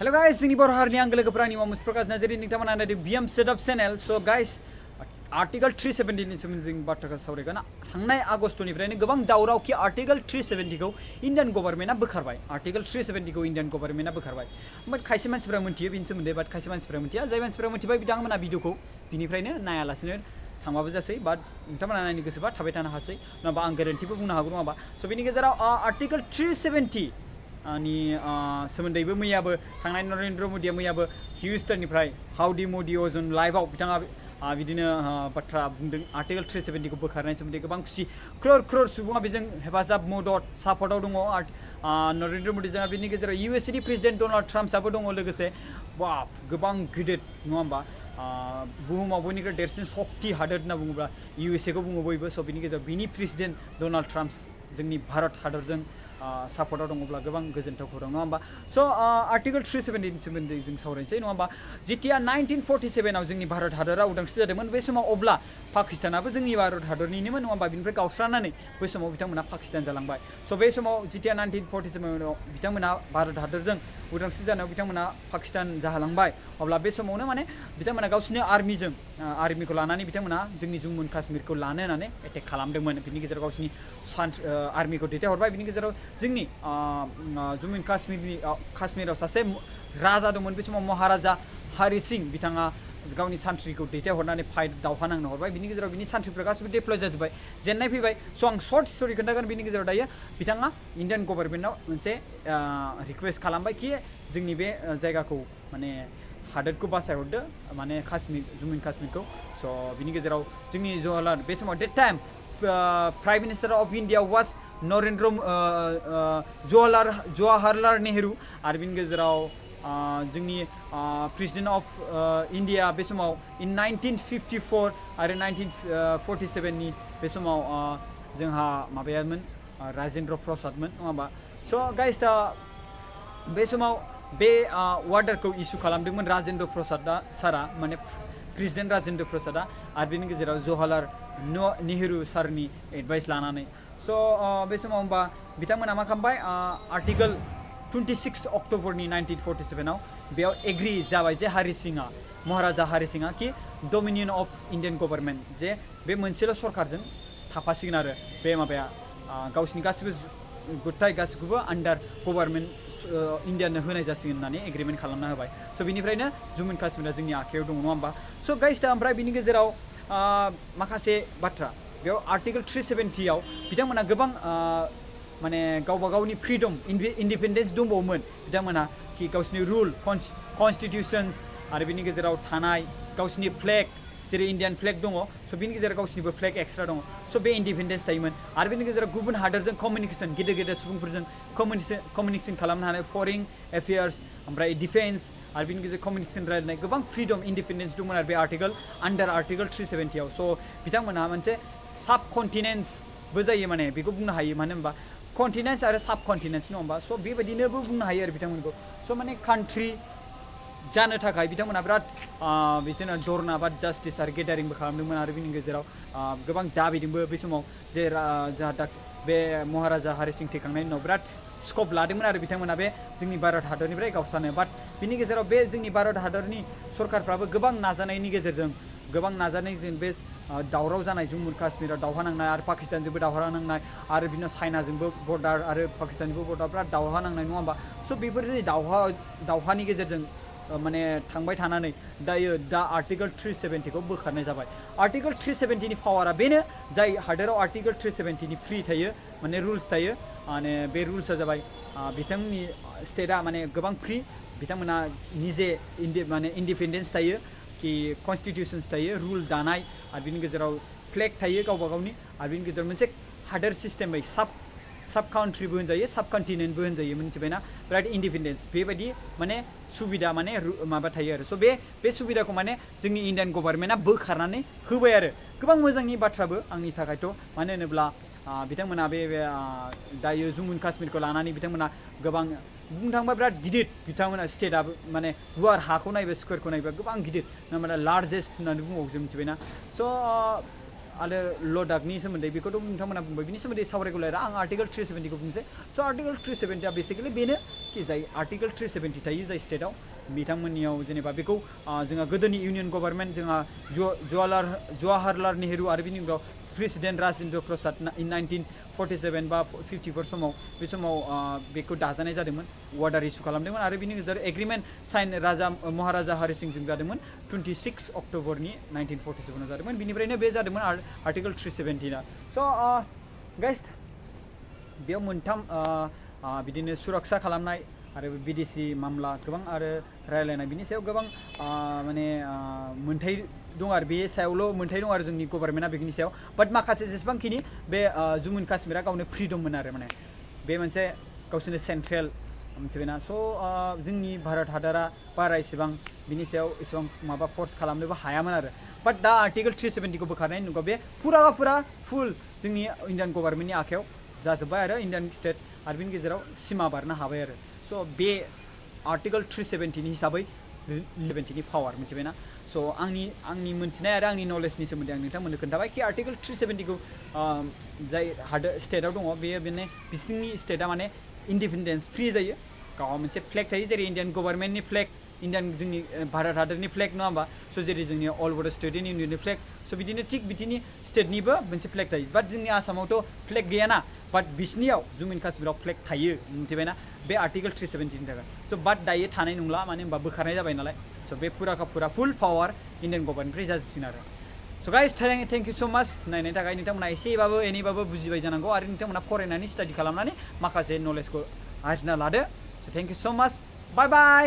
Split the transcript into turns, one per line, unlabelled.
Hello guys, ini baru hari ni anggel keperani Muhammad Prakash Nazari ni teman anda di BM Setup Channel. So guys, Article 370 ni sebenarnya baca sauri kana. Hangnai Agosto ni berani gabang daurau ki Article 370 ko Indian government na bekarbai. Article 370 ko Indian government na bekarbai. But kaisi manusia mentia bin sebenarnya, but kaisi manusia mentia. Jai manusia mentia bidang mana video ko. Bini berani naya lasnya. थांबाबो जासै बा नोंथांमोना नायनो गोसोबा थाबाय थानो हासै नङाबा आं गेरेन्टिबो बुंनो हागौ नङाबा स' बेनि गेजेराव आर्टिकल 370 नि सोमोन्दैबो मैयाबो थांनाय नरेन्द्र मदिया मैयाबो हिउस्टननिफ्राय हाउडी मदि अजन लाइभआव बिथाङा बिदिनो बाथ्रा बुंदों आर्टिकल 370 खौ बोखारनायनि सोमोन्दै गोबां खुसि क्रर सुबुङा बेजों हेफाजाब मदद सापर्टआव दङ नरेन्द्र मदिजों बेनि गेजेराव इउएसए नि प्रेसिडेन्ट डनाल्ड ट्राम्पआबो दङ लोगोसे बा गोबां गिदिर नङा होमबा बुहुमाव बयनिख्रुइ देरसिन शक्ति हादोर होनना बुङोब्ला इउएसए खौ बुङो बयबो स' बिनि गेजेराव बिनि प्रेसिडेन्ट डनाल्ड ट्राम्प जोंनि भारत हादरजों सापर्टआव दङब्ला गोबां गोजोनथाव खौरां नङा होमबा स' आर्टिकल 370 नि सोमोन्दै जों सावरायनोसै नङा होमबा जेथिया 1947 आव जोंनि भारत हादरा उदांस्रि जादोंमोन बे समाव अब्ला पाकिस्तानाबो जोंनि भारत हादरनिनोमोन नङा होमबा बिनिफ्राय गावस्रानानै बै समाव बिथांमोना पाकिस्तान जालांबाय स' बे समाव जेथिया 1947 आव बिथांमोना भारत हादरजों उदांस्रि जानायाव बिथांमोना पाकिस्तान जालांबाय अब्ला बे समावनो माने बिथांमोना गावसिनि आर्मिखौ लानानै बिथांमोना जोंनि जम्मु काश्मीरखौ लानो होननानै एटेक खालामदोंमोन बिनि गेजेराव गावसिनि आर्मिखौ दैथायहरबाय बिनि गेजेराव जोंनि जम्मु काश्मीराव सासे राजा दंमोन बे समाव महाराजा हरि सिं बिथाङा गावनि सान्थ्रिखौ दैथायहरनानै दावहा नांनो हरबाय बिनि गेजेराव बिनि सान्थ्रिफ्रा गासिबो डिप्लय जाजोब्बाय जेननाय फैबाय स' आं सर्ट स्ट'रि खोन्थागोन बिनि गेजेराव दायो बिथाङा इन्डियान गभर्नमेन्टआव मोनसे रिक्वेस्ट खालामबाय कि जोंनि बे जायगाखौ माने हादोरखौ बासायहरदो माने जम्मु काश्मीरखौ स' बिनि गेजेराव जोंनि जवाहरलाल बे समाव that time prime minister of India was Jawaharlal Nehru आरो बिनि गेजेराव जोंनि प्रेसिडेन्ट अफ इन्डिया बे समाव इन 1954 आरो 1947 नि बे समाव जोंहा माबायामोन राजेन्द्र प्रसादमोन नङा होमबा स' गाइस दा बे समाव बे वार्डारखौ इसु खालामदोंमोन राजेन्द्र प्रसादा सारा माने प्रेसिडेन्ट राजेन्द्र प्रसादा आरो बेनि गेजेराव जवाहरलाल नेहरू सारनि एडभाइस लानानै स' बे समाव होमबा बिथांमोना मा खालामबाय आर्टिकल 26 अक्ट'बरनि 1947 आव बेयाव एग्रि जाबाय जे महाराजा हरि सिंहा कि डमिनियन अफ इन्डियान गभर्नमेन्ट जे बे मोनसेल' सरकारजों थाफासिगोन आरो बे माबाया गावसिनि गासिबो गुथाय गासिखौबो आन्डार गभर्नमेन्ट इन्डियानो होनाय जासिगोन होननानै एग्रिमेन्ट खालामना होबाय स' बिनिफ्रायनो जम्मु काश्मीरा जोंनि आखायाव दङ नङा होमबा स' गाइस दा ओमफ्राय बिनि गेजेराव माखासे बाथ्रा बेयाव आर्टिकल 370 आव बिथांमोना गोबां माने गावबा गावनि फ्रिडम इन्डिपेन्डेन्स दंबावोमोन बिथांमोना कि गावसिनि रुल कनस्टिटिउसन्स आरो बिनि गेजेराव थानाय गावसिनि फ्लेग जेरै इन्डियान फ्लेग दङ स' बिनि गेजेराव गावसिनिबो फ्लेग एक्सट्रा दङ स' बे इन्डिपेन्डेन्स थायोमोन आरो बिनि गेजेराव गुबुन हादोरजों कमिउनिकेसन गेदेर सुबुंफोरजों कमिउनिकेसन खालामनो हानाय फरेन एफेयार्स ओमफ्राय डिफेन्स आरो बिनि गेजेराव कमिउनिकेसन रायलायनाय गोबां फ्रिडम इन्डिपेन्डेन्स दंमोन आरो बे आन्डार आर्टिकल 370 आव स' बिथांमोनहा मोनसे साब कन्टिनेन्सबो जायो माने बेखौ बुंनो हायो मानो होनबा कन्टिनेन्स आरो साब कन्टिनेन्स नङा होमबा स' बेबायदिनोबो बुंनो हायो आरो बिथांमोनखौ स' माने कान्ट्रि जानो थाखाय बिथांमोना बिराद बिदिनो धरना बा जास्टिस आरो गेदारिंबो खालामदोंमोन आरो बिनि गेजेराव गोबां दाबिदोंबो बे समाव जे जाहा बे महाराजा हरि सिं थैखांनायनि उनाव बिराद स्कप लादोंमोन आरो बिथांमोना बे जोंनि भारत हादरनिफ्राय गावस्रानो बाट बिनि गेजेराव बे जोंनि भारत हादरनि सरकारफ्राबो गोबां नाजानायनि गेजेरजों बे दावराव जानाय जम्मु काश्मीराव दावहा नांनाय आरो पाकिस्तानजोंबो दावहा नांनाय आरो बिदिनो चाइनाजोंबो बर्डार आरो पाकिस्तानजोंबो बर्डार बिराद दावहा नांनाय नङा होमबा स' बेफोर दावहानि गेजेरजों माने थांबाय थानानै दायो दा आर्टिकल 370 खौ बोखारनाय जाबाय आर्टिकल 370 नि पावारा बेनो जाय हादोराव आर्टिकल 370 नि फ्रि थायो माने रुल्स थायो माने बे रुल्सआ जाबाय बिथांनि स्टेटआ माने गोबां फ्रि बिथांमोना निजे माने इन्डिपेन्डेन्स थायो कि कनस्टिटिउसन्स थायो रुल दानाय आरो बिनि गेजेराव फ्लेग थायो गावबा गावनि आरो बिनि गेजेराव मोनसे हादोर सिस्टेमै साब कान्ट्रिबो होनजायो साब कन्टिनेन्टबो होनजायो मिथिबायना बिराद इन्डिपेन्डेन्स बेबायदि माने सुबिदा माने माबा थायो आरो स' बे सुबिदाखौ माने जोंनि इन्डियान गभर्नमेन्टआ बोखारनानै होबाय आरो गोबां मोजांनि बाथ्राबो आंनि थाखायथ' मानो होनोब्ला बिथांमोना बे दायो जम्मु काश्मीरखौ लानानै बिथांमोना गोबां बुंनो थाङोबा बिराद गिदिर बिथांमोना स्टेटआबो माने गुवार हाखौ नायबा स्कुवेरखौ नायबा गोबां गिदिर माने लार्जेस्ट होननानै बुङो जों मिथिबायना स' आरो लदाखनि सोमोन्दै बेखौथ' नोंथांमोना बुंबाय बिनि सोमोन्दै सावरायगौ लायरा आं आर्टिकल 370 खौ बुंसै स' आर्टिकल 370 आ बेसिकेलि बेनो कि जाय आर्टिकल 370 थायो जाय स्टेटआव बिथांमोननियाव जेनेबा बेखौ जोंहा गोदोनि इउनियन गभर्नमेन्ट जोंहा जवाहरलाल नेहरू आरो बिनि उनाव प्रेसिडेन्ट राजेन्द्र प्रसाद इन 1947 बा 54 समाव बे समाव बेखौ दाजानाय जादोंमोन वार्डार इस्यु खालामदोंमोन आरो बिनि गेजेराव एग्रिमेन्ट साइन महाराजा हरि सिंहजों जादोंमोन 26 अक्ट'बरनि 1947 आव जादोंमोन बिनिफ्रायनो बे जादोंमोन आर्टिकल 370 आ स' गाइस बेयाव मोनथाम बिदिनो सुरक्षा खालामनाय आरो बिदेशी मामला गोबां आरो रायलायनाय बिनि सायाव गोबां माने मोनथाय दं आरो बे सायावल' मोनथाय दं आरो जोंनि गभर्नमेन्टआ बेनि सायाव बाट माखासे जेसेबांखिनि बे जम्मु एन्ड काश्मीरा गावनो फ्रिदममोन आरो माने बे मोनसे गावसोरनो सेन्ट्रेल मिथिबायना स' जोंनि भारत हादरा बारा इसेबां बिनि सायाव इसेबां माबा फर्स खालामनोबो हायामोन आरो बाट दा आर्टिकल 370 खौ बोखारनायनि उनाव बे फुरा फुल जोंनि इन्डियान गभर्नमेन्टनि आखायाव जाजोब्बाय आरो इन्डियान स्टेट आरो बिनि गेजेराव सिमा बारनो हाबाय आरो स' बे आर्टिकल 370 नि हिसाबै 370 नि पावार मिथिबायना स' आंनि मोनथिनाय आरो आंनि नलेजनि सोमोन्दै आं नोंथांमोननो खोन्थाबाय कि आर्टिकल 370 खौ जाय हादोर स्टेटआव दङ बेयो बेनो बिसिनि स्टेटआ माने इन्डिपेन्डेन्स फ्रि जायो गावहा मोनसे फ्लेग थायो जेरै इन्डियान गभर्नमेन्टनि फ्लेग इन्डियान जोंनि भारत हादरनि फ्लेग नङा होमबा स' जेरै जोंनि अल बड' स्टुडेन्ट इउनियननि फ्लेग स' बिदिनो थिग बिदिनो स्टेटनिबो मोनसे फ्लेग थायो बाट जोंनि आसामावथ' फ्लेग गैयाना बाट बिसिनियाव जम्मु एन्ड काश्मीराव फ्लेग थायो मिथिबायना बे आर्टिकल 370 नि थाखाय स' बाट दायो थानाय नंला मानो होनबा बोखारनाय जाबाय नालाय स' बे फुरा फुल पावार इन्डियान गभर्नमेन्टनिफ्राय जाजोबसिगोन आरो स' गाइस थेंक इउ स' माच नायनायनि थाखाय नोंथांमोना एसेबाबो एनैबाबो बुजिबाय जानांगौ आरो नोंथांमोना फरायनानै स्टाडि खालामनानै माखासे नलेजखौ आरजिना लादो स' थेंक इउ स' माच बाय